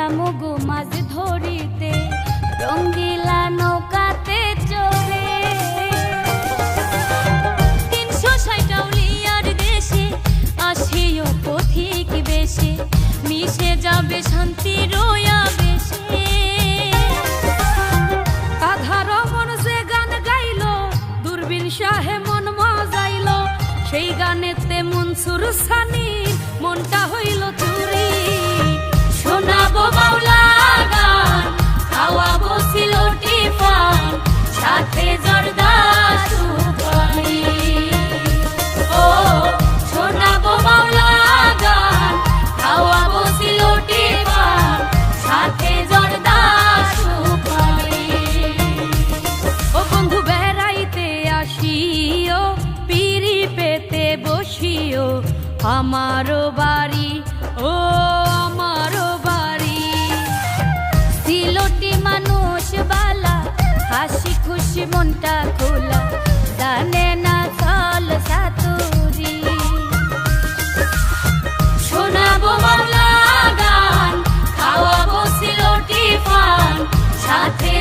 যামু গো মাছ ধরিতে রঙ্গিলা নৌকাতে চড়ে। 360 আউলিয়ার দেশে আসিও পথিক বেশে, মিশে যাবে শান্তি রোয়া বেশে। আধা রমন যে গান গাইলো, দূরবীন শাহে মন মজাইলো, সেই গানেতে মনসুর সানির মনটা হইল চুরি। শোনাবো বাউলা গান, খাওয়াবো সিলোটি পান, সাথে জর্দা সুপারি। ও শোনাবো বাউলা গান, খাওয়াবো সিলোটি পান, সাথে জর্দা সুপারি। ও বন্ধু বেড়াইতে আসিও, পিড়ি পেতে বসিও, আমারও বাড়ি ও আমারও বাড়ি। সিলোটি মানুষ বালা, হাসি খুশি মনটা খোলা, জানে না চল সাতুরি। শোনাবো বাংলা গান, খাওয়াবো সিলোটি পান, সাথে